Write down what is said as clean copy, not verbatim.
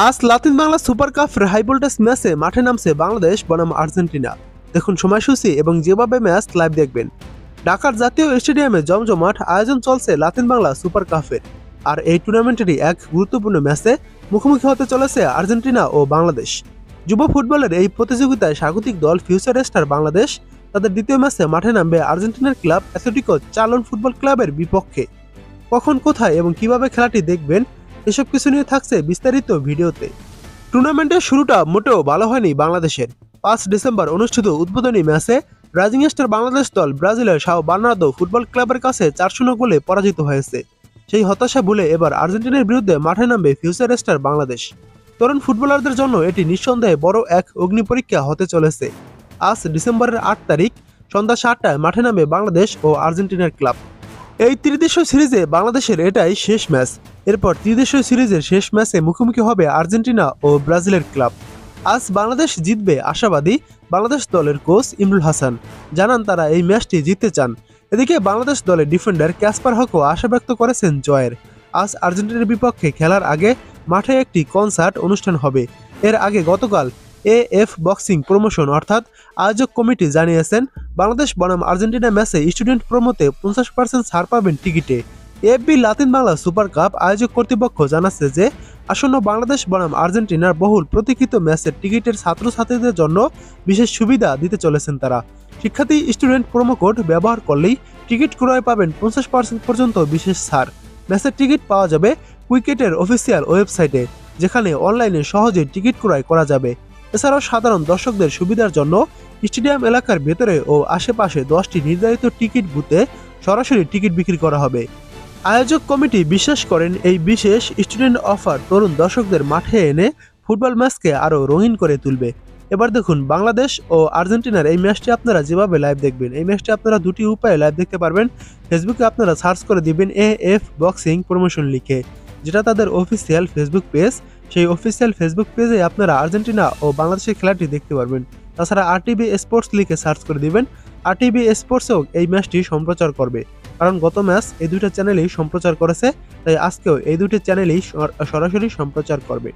আজ লাতিন বাংলা সুপার কাপের high voltage ম্যাচে মাঠে নামছে বাংলাদেশ বনাম আর্জেন্টিনা। দেখুন সময়সূচি এবং যেভাবে ম্যাচ লাইভ দেখবেন। ঢাকার জাতীয় স্টেডিয়ামে জমজমাট আয়োজন চলছে লাতিন বাংলা সুপার কাপের। আর এই টুর্নামেন্টেরই এক গুরুত্বপূর্ণ ম্যাচে মুখোমুখি হতে চলেছে আর্জেন্টিনা ও বাংলাদেশ। যুব ফুটবলের এই প্রতিযোগিতায় স্বাগতিক দল ফিউচার স্টার বাংলাদেশ তাদের দ্বিতীয় ম্যাচে মাঠে নামবে আর্জেন্টিনার ক্লাব অ্যাথলেটিকো চালন ফুটবল ক্লাবের বিপক্ষে। কখন, কোথায় এবং কিভাবে খেলাটি দেখবেন, এসব কিছু নিয়ে থাকছে বিস্তারিত ভিডিওতে। টুর্নামেন্টের শুরুটা মোটেও ভালো হয়নি বাংলাদেশের। 5 ডিসেম্বর অনুষ্ঠিত উদ্বোধনী ম্যাচে রাইজিং স্টার বাংলাদেশ দল ব্রাজিলের সাও বার্নার্দো ফুটবল ক্লাবের কাছে 4-0 গোলে পরাজিত হয়েছে। সেই হতাশা ভুলে এবার আর্জেন্টিনার বিরুদ্ধে মাঠে নামবে ফিউচার স্টার বাংলাদেশ। তরুণ ফুটবলারদের জন্য এটি নিঃসন্দেহে বড় এক অগ্নি পরীক্ষা হতে চলেছে। আজ ডিসেম্বরের 8 তারিখ সন্ধ্যা 7টায় মাঠে নামবে বাংলাদেশ ও আর্জেন্টিনার ক্লাব। এই ত্রিদেশীয় সিরিজে বাংলাদেশের এটাই শেষ ম্যাচ। এরপর ত্রিদেশীয় সিরিজের শেষ ম্যাচে মুখোমুখি হবে আর্জেন্টিনা ও ব্রাজিলের ক্লাব। আজ বাংলাদেশ জিতবে আশাবাদী বাংলাদেশ দলের কোচ ইমরুল হাসান। জানান তারা এই ম্যাচটি জিততে চান। এদিকে বাংলাদেশ দলের ডিফেন্ডার ক্যাসপার হকও আশা ব্যক্ত করেছেন জয়ের। আজ আর্জেন্টিনার বিপক্ষে খেলার আগে মাঠে একটি কনসার্ট অনুষ্ঠান হবে। এর আগে গতকাল এএফ বক্সিং প্রমোশন অর্থাৎ আয়োজক কমিটি জানিয়েছেন বাংলাদেশ বনাম আর্জেন্টিনা ম্যাচে স্টুডেন্ট প্রোমোতে 50% ছাড় পাবেন টিকিটে। FB Latin Bangla super cup আয়োজক কর্তৃপক্ষ জানাচ্ছে যে আসন্ন বাংলাদেশ বনাম আর্জেন্টিনার বহুল প্রতীক্ষিত ম্যাচের টিকিটের ছাত্রছাত্রীদের জন্য বিশেষ সুবিধা দিতে চলেছেন তারা। শিক্ষার্থী স্টুডেন্ট প্রোমো কোড ব্যবহার করলেই টিকিট ক্রয় পাবেন 50% পর্যন্ত বিশেষ ছাড়। ম্যাচের টিকিট পাওয়া যাবে কুইকেটের অফিসিয়াল ওয়েবসাইটে, যেখানে অনলাইনে সহজেই টিকিট ক্রয় করা যাবে। এছাড়াও সাধারণ দর্শকদের সুবিধার জন্য স্টেডিয়াম এলাকার ভেতরে ও আশেপাশে 10টি নির্ধারিত টিকিট বুথে সরাসরি টিকিট বিক্রি করা হবে। আয়োজক কমিটি বিশ্বাস করেন এই বিশেষ স্টুডেন্ট অফার তরুণ দর্শকদের মাঠে এনে ফুটবল ম্যাচকে আরও রঙিন করে তুলবে। এবার দেখুন বাংলাদেশ ও আর্জেন্টিনার এই ম্যাচটি আপনারা যেভাবে লাইভ দেখবেন, এই ম্যাচটি আপনারা দুটি উপায়ে লাইভ দেখতে পারবেন। ফেসবুকে আপনারা সার্চ করে দিবেন এএফ বক্সিং প্রমোশন লিখে, যেটা তাদের অফিসিয়াল ফেসবুক পেজ। সেই অফিসিয়াল ফেসবুক পেজে আপনারা আর্জেন্টিনা ও বাংলাদেশের খেলাটি দেখতে পারবেন। তাছাড়া আরটিভি স্পোর্টস লিখে সার্চ করে দিবেন। আরটিভি স্পোর্টসও এই ম্যাচটি সম্প্রচার করবে, কারণ গত ম্যাচ এই দুটো চ্যানেলেই সম্প্রচার করেছে, তাই আজকেও এই দুটি চ্যানেলেই সরাসরি সম্প্রচার করবে।